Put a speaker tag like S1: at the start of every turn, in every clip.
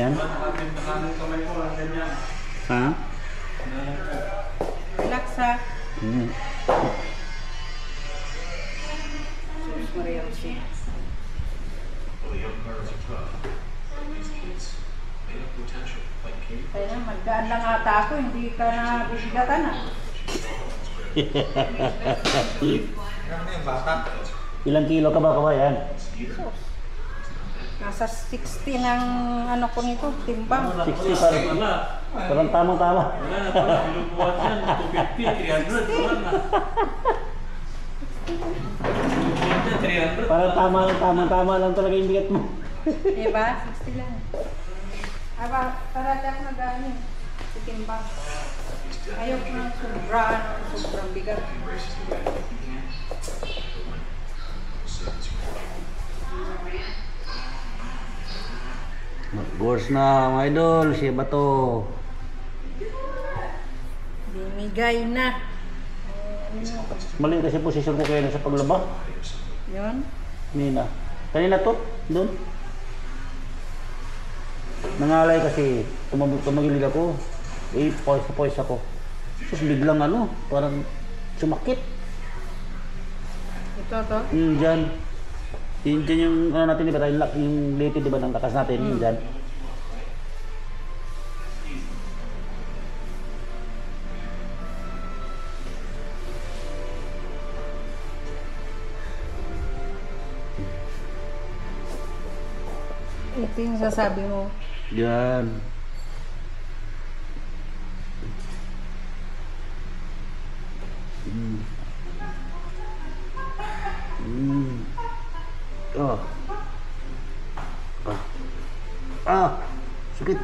S1: yan? Ha?
S2: Relax ha.
S1: Hmm.
S2: Sus Maria Jose. Kaya na, magdaan lang ata ako, hindi ka na bibigatan ha.
S1: Ilang kilo ka ba kabayan?
S2: Sus. Nasa 60 ng ano ko nito, timbang.
S1: 60 parang tamang-tama.
S3: Wala na pala, binubuhat yan, 250, 300, wala na. Binubuhat yan, 300.
S1: Parang tamang-tama lang talaga yung bigat mo.
S2: Diba? 60 lang. Aba, parati ako nag-ano, si timbang. Ayaw ko ng sobrang bigat.
S1: Mag-course na mga idol, siya ba to?
S2: Bimigay na.
S1: Mali kasi posisyon ko kayo sa paglaba.
S2: Yun.
S1: Kanina to, doon. Nangalay kasi, tumagilid ako. Poise ako. Tapos biglang parang sumakit.
S2: Ito.
S1: Dyan. Dyan yung natin, diba? Yung latid, diba, ng takas natin, dyan.
S2: Ito yung sasabi mo.
S1: Yan. Sakit.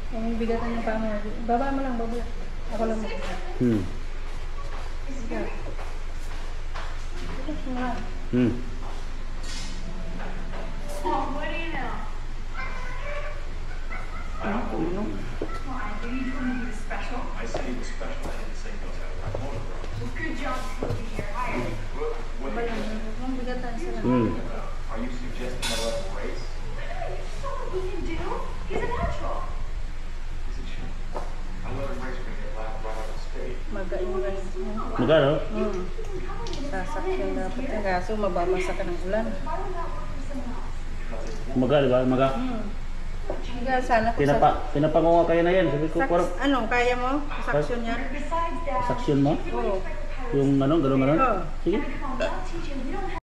S2: Ang bigatan ng paa mo. Baba mo lang, baba. Ako lang mo. Bigat. Bigat mo lang.
S4: What do you know?
S2: Ano?
S4: Well, I knew you told me he was special. I said he was special. I didn't say he knows how to ride a motorcycle. Well, good job proving you're hired.
S2: Baba lang. Ang bigatan sila.
S4: Are you suggesting I let him race? You saw what he can do. He's a natural. He's a champ. I let him race when he lap right out of state.
S2: Magaingan.
S1: Magkano?
S2: Sasakyan dapat. Kaso mababasa ka ng ulan.
S1: Magkano ba?
S2: Higa sana ko
S1: Pinapangunga kayo na yan. Sabi ko, parang
S2: ano, kaya mo? Saksyon yan?
S1: saksyon mo?
S2: Oo.
S1: Yung gano'n.
S2: Oo.
S1: Sige.
S4: I'll teach him. We don't have